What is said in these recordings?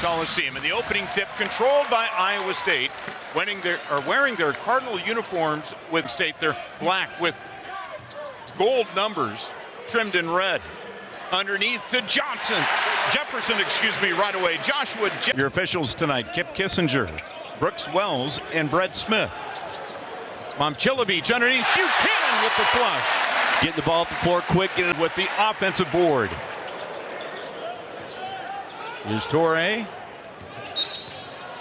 Coliseum. And the opening tip controlled by Iowa State, wearing their Cardinal uniforms with State. They're black with gold numbers trimmed in red. Underneath to Jefferson, right away. Your officials tonight, Kip Kissinger, Brooks Wells, and Brett Smith. Momchilovich underneath, Buchanan with the flush. Getting the ball up the floor quick and with the offensive board. Here's Torre.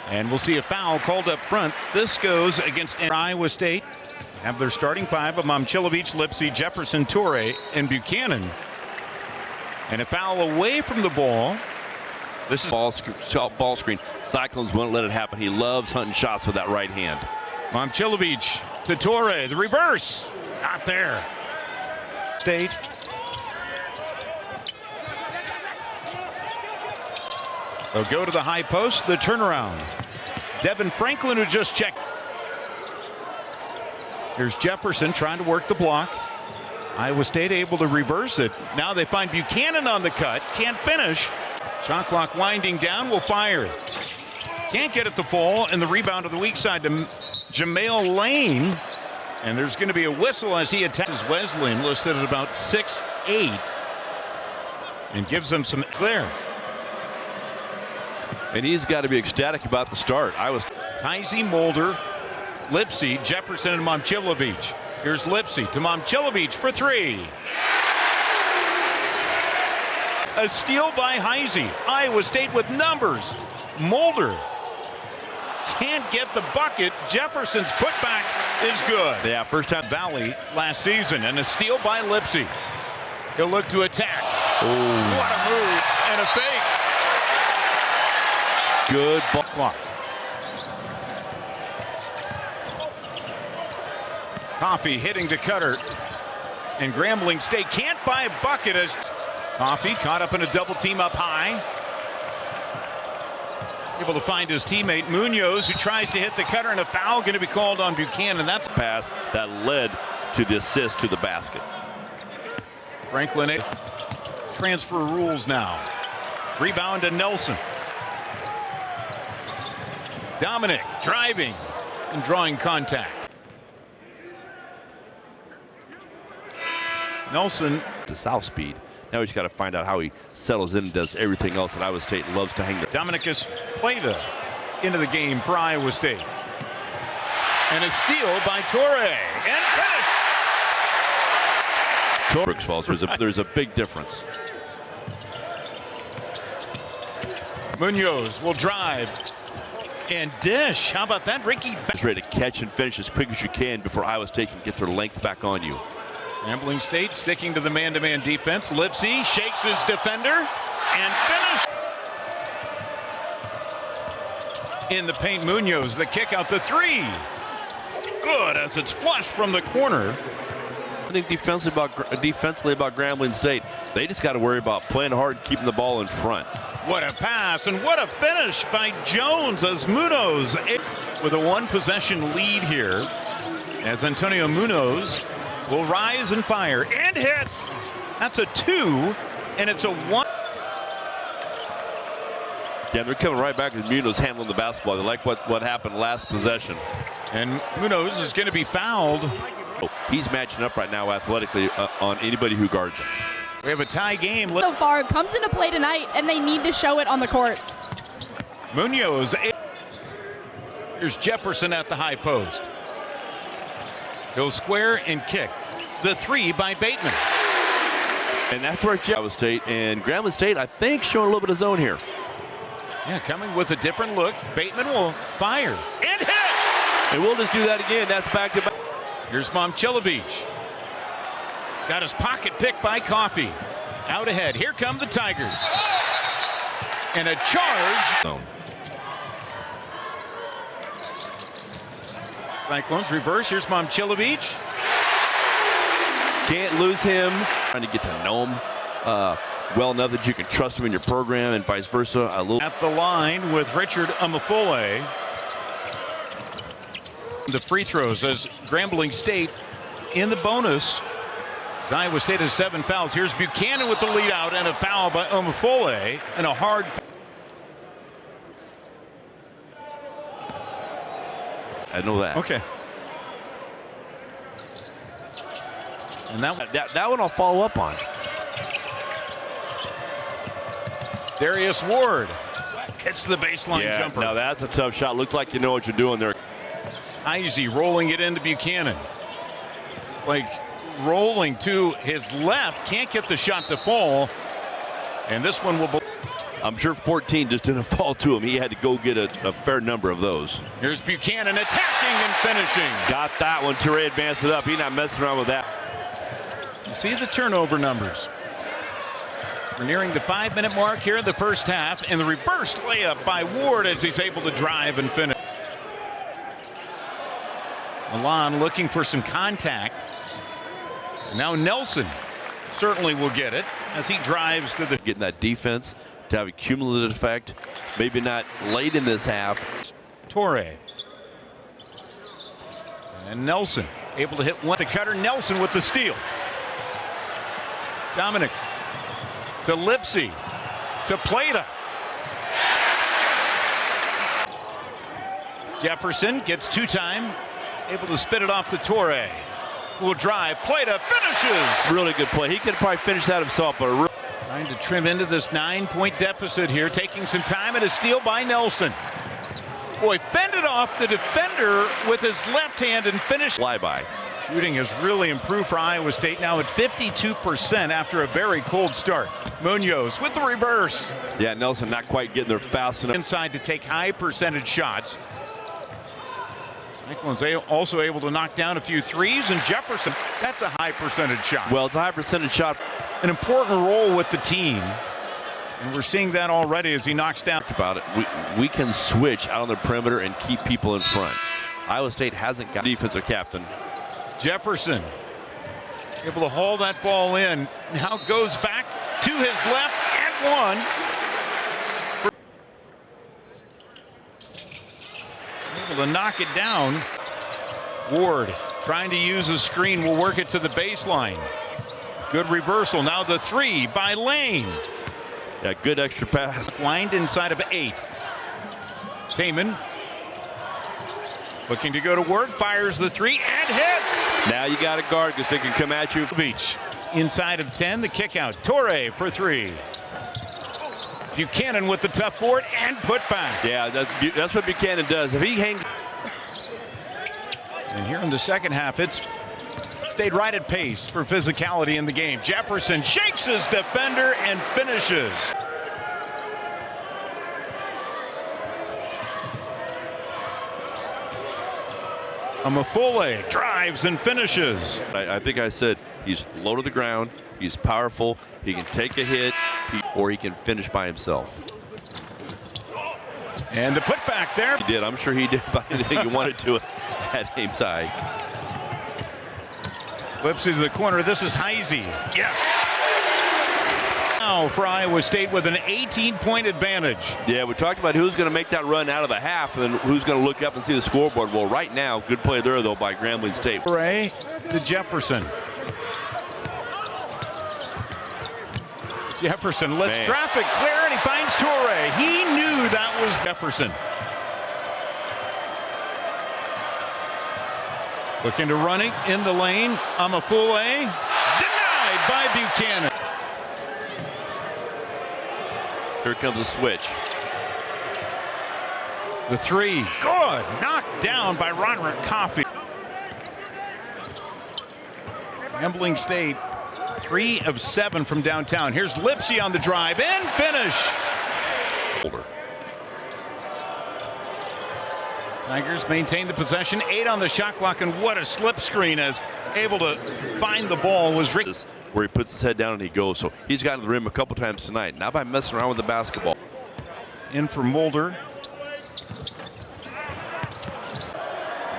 And we'll see a foul called up front. This goes against Iowa State. Have their starting five of Momchilovich, Lipsey, Jefferson, Torre, and Buchanan. And a foul away from the ball. This is ball screen. Cyclones won't let it happen. He loves hunting shots with that right hand. Momchilovich to Torre. The reverse. Not there. State. They'll go to the high post. The turnaround. Devin Franklin, who just checked. Here's Jefferson trying to work the block. Iowa State able to reverse it. Now they find Buchanan on the cut. Can't finish. Shot clock winding down. Will fire. Can't get it to fall. And the rebound to the weak side to Jamale Lane. And there's going to be a whistle as he attacks Wesleyan, listed at about 6'8", and gives them some clear. And he's got to be ecstatic about the start. Tyzee, Mulder, Lipsey, Jefferson, and Momchilovich. Here's Lipsey to Momchilovich for three. A steal by Heisey. Iowa State with numbers. Mulder can't get the bucket. Jefferson's putback is good. Yeah, first time Valley last season, and a steal by Lipsey. He'll look to attack. Oh. What a move and a fake. Good ball clock. Coffee hitting the cutter, and Grambling State can't buy a bucket as Coffee caught up in a double team up high. Able to find his teammate Munoz, who tries to hit the cutter, and a foul going to be called on Buchanan. That's a pass that led to the assist to the basket. Franklin, transfer rules now. Rebound to Nelson. Dominic driving and drawing contact. Nelson to south speed. Now he's got to find out how he settles in and does everything else that Iowa State loves to hang there. Dominicus Plata into the game for Iowa State. And a steal by Torre. And finish! Brooks Wells, there's a big difference. Munoz will drive and dish. How about that, Ricky? He's ready to catch and finish as quick as you can before Iowa State can get their length back on you. Grambling State sticking to the man-to-man defense. Lipsey shakes his defender and finish. In the paint, Munoz, the kick out, the three. Good as it's flushed from the corner. I think defensively about Grambling State, they just got to worry about playing hard and keeping the ball in front. What a pass and what a finish by Jones as Munoz with a one-possession lead here as Antonio Munoz will rise and fire and hit. That's a two, and it's a one. Yeah, they're coming right back with Munoz handling the basketball. They like what happened last possession. And Munoz is going to be fouled. Oh, he's matching up right now athletically on anybody who guards him. We have a tie game. So far, comes into play tonight, and they need to show it on the court. Munoz. Here's Jefferson at the high post. He'll square and kick. The three by Bateman. And that's where Iowa State and Grambling State, I think, showing a little bit of zone here. Yeah, coming with a different look. Bateman will fire and hit. And we'll just do that again. That's back to back. Here's Momchilovich. Got his pocket picked by Coffee. Out ahead. Here come the Tigers. And a charge. Cyclones reverse. Here's Momchilovich. Can't lose him. Trying to get to know him well enough that you can trust him in your program and vice versa. At the line with Richard Amafole. The free throws as Grambling State in the bonus. Iowa State has 7 fouls. Here's Buchanan with the lead out and a foul by Amafole and a hard. I know that. Okay. And that one I'll follow up on. Darius Ward hits the baseline jumper. Now that's a tough shot. Looks like you know what you're doing there. Easy rolling it into Buchanan. Like rolling to his left, can't get the shot to fall. And this one will. I'm sure 14 just didn't fall to him. He had to go get a fair number of those. Here's Buchanan attacking and finishing. Got that one. Toure advanced it up. He's not messing around with that. You see the turnover numbers. We're nearing the 5-minute mark here in the first half, and the reverse layup by Ward as he's able to drive and finish. Milan looking for some contact. Now Nelson certainly will get it as he drives to the. Getting that defense to have a cumulative effect. Maybe not late in this half. Torre. And Nelson able to hit one. The cutter. Nelson with the steal. Dominic to Lipsy to Plata. Jefferson gets two-time, able to spit it off to Torre. Will drive. Plata finishes. Really good play. He could probably finish that himself, but trying to trim into this 9-point deficit here, taking some time, and a steal by Nelson. Boy, fended off the defender with his left hand and finished. Flyby. Shooting has really improved for Iowa State, now at 52% after a very cold start. Munoz with the reverse. Yeah, Nelson not quite getting there fast enough. Inside to take high percentage shots. Cyclones also able to knock down a few threes, and Jefferson, that's a high percentage shot. Well, it's a high percentage shot. An important role with the team, and we're seeing that already as he knocks down. About it, we can switch out on the perimeter and keep people in front. Iowa State hasn't got defensive captain. Jefferson able to haul that ball in. Now goes back to his left and one. Able to knock it down. Ward trying to use a screen, will work it to the baseline. Good reversal. Now the three by Lane. Yeah, good extra pass. Lined inside of 8. Taman looking to go to work, fires the three and hits. Now you got to guard because they can come at you. Beach inside of 10, the kick out. Torre for 3. Buchanan with the tough board and put back. Yeah, that's what Buchanan does. If he hangs. And here in the second half, it's stayed right at pace for physicality in the game. Jefferson shakes his defender and finishes. Amafule drives and finishes. I think I said he's low to the ground. He's powerful. He can take a hit, or he can finish by himself. And the putback there. He did. I'm sure he did about anything he wanted to at aim side. Lipsy to the corner. This is Heisey. Yes. Now for Iowa State with an 18-point advantage. Yeah, we talked about who's going to make that run out of the half and who's going to look up and see the scoreboard. Well, right now, good play there, though, by Grambling State. Ray to Jefferson. Jefferson lets traffic clear, and he finds Torre. He knew that was Jefferson. Looking to run it in the lane. Amafule denied by Buchanan. Here comes a switch. The three, good. Knocked down by Roderick Coffey. Grambling State, 3 of 7 from downtown. Here's Lipsy on the drive and finish. Tigers maintain the possession, 8 on the shot clock, and what a slip screen as able to find the ball was Rick. Where he puts his head down and he goes. So he's gotten to the rim a couple times tonight. Not by messing around with the basketball. In for Mulder.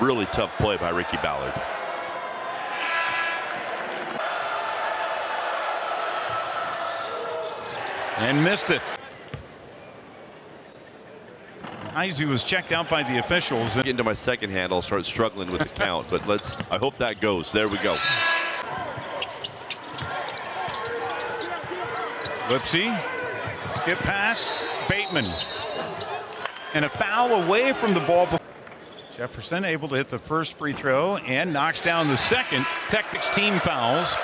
Really tough play by Ricky Ballard. And missed it. Heisey was checked out by the officials. Get into my second hand, I'll start struggling with the count, but I hope that goes. There we go. Lipsy, skip pass, Bateman. And a foul away from the ball. Jefferson able to hit the first free throw and knocks down the second. Technics team fouls.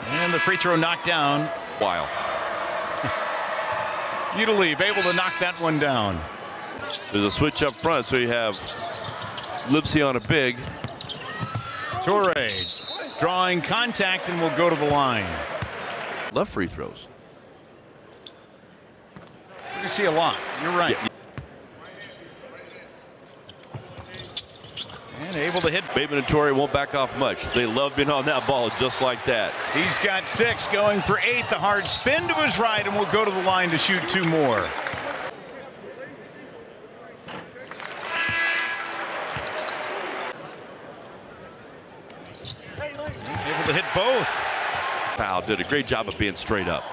And the free throw knocked down. Wow. Udeleave able to knock that one down. There's a switch up front, so you have Lipsy on a big. Torre drawing contact and will go to the line. Love free throws. You see a lot. You're right. Yeah. And able to hit. Bateman and Torrey won't back off much. They love being on that ball just like that. He's got 6, going for 8. The hard spin to his right and will go to the line to shoot 2 more. Able to hit both. Foul did a great job of being straight up.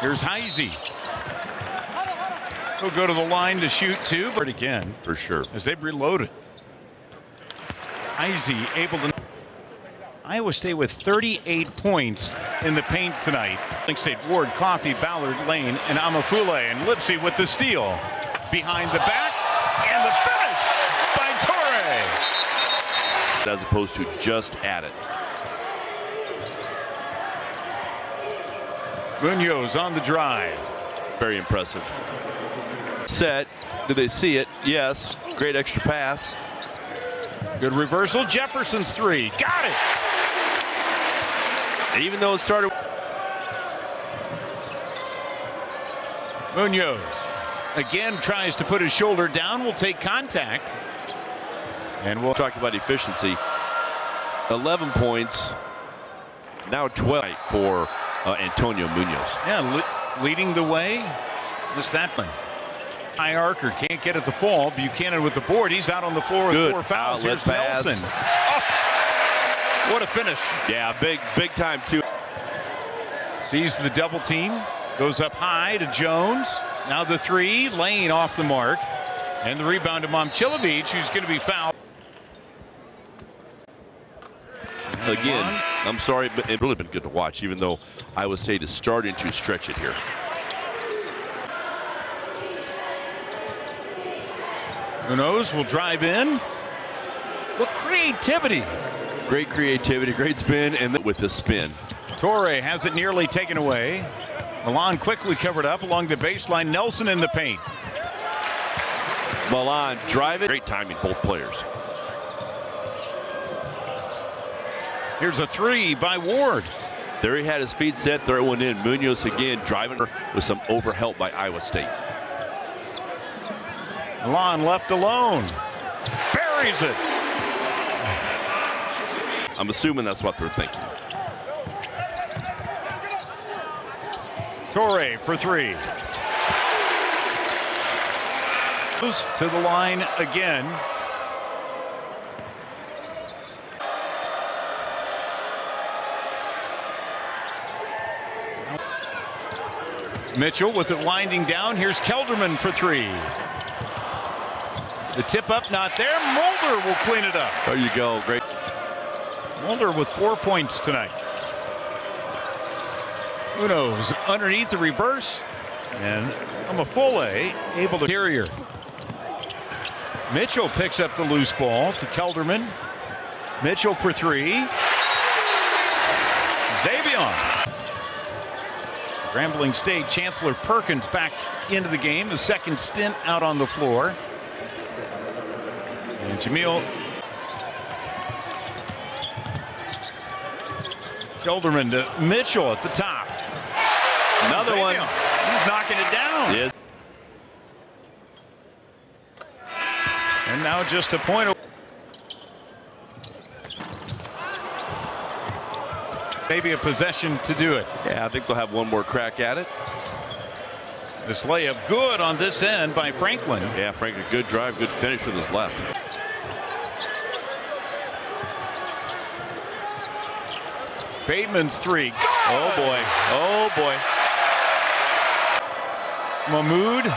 Here's Heisey. He'll go to the line to shoot 2, but again, For sure. as they've reloaded. Heisey able to. Iowa State with 38 points in the paint tonight. Grambling State, Ward, Coffey, Ballard, Lane, and Amafule, and Lipsy with the steal. Behind the back, and the finish by Torre. As opposed to just at it. Munoz on the drive. Very impressive. Set. Do they see it? Yes. Great extra pass. Good reversal. Jefferson's 3. Got it. Even though it started. Munoz again tries to put his shoulder down. Will take contact. And we'll talk about efficiency. 11 points. Now 12 for Antonio Munoz. Yeah, leading the way. Just that one. High archer can't get at the fall. Buchanan with the board. He's out on the floor with Good 4 fouls. outlet Here's pass. Nelson. Oh, what a finish. Yeah, big time too. Sees the double team. Goes up high to Jones. Now the 3. Lane off the mark. And the rebound to Momcilovic, who's going to be fouled. Again, I'm sorry, but it's really been good to watch, even though Iowa State is starting to stretch it here. Munoz will drive in. What creativity. Great creativity, great spin, and then with the spin. Torre has it nearly taken away. Milan quickly covered up along the baseline. Nelson in the paint. Milan driving. Great timing, both players. Here's a 3 by Ward. There he had his feet set, throw one in. Munoz again driving with some overhelp by Iowa State. Milan left alone. Buries it. I'm assuming that's what they're thinking. Torre for 3. Goes to the line again. Mitchell with it winding down. Here's Kelderman for 3. The tip up not there. Mulder will clean it up. There you go. Great. Mulder with 4 points tonight. Munoz underneath the reverse. And Amafule able to interior. Mitchell picks up the loose ball to Kelderman. Mitchell for 3. Xavion. Grambling State, Chancellor Perkins back into the game. The second stint out on the floor. And Jamil. Kelderman to Mitchell at the top. Another one. He's knocking it down. Yes. And now just a point. Maybe a possession to do it. Yeah, I think they'll have one more crack at it. This layup good on this end by Franklin. Yeah, Franklin, good drive, good finish with his left. Bateman's 3. Good. Oh boy. Oh boy. Mahmoud.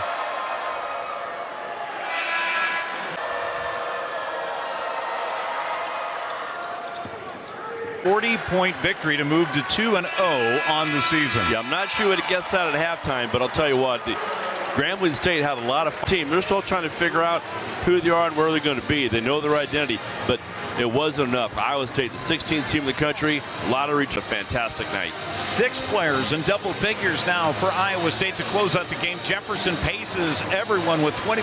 .40 victory to move to 2-0 on the season. Yeah, I'm not sure what it gets out at halftime, but I'll tell you what, Grambling State had a lot of team. They're still trying to figure out who they are and where they're going to be. They know their identity, but it wasn't enough. Iowa State, the 16th team in the country, a lot of reach, a fantastic night. 6 players in double figures now for Iowa State to close out the game. Jefferson paces everyone with 20.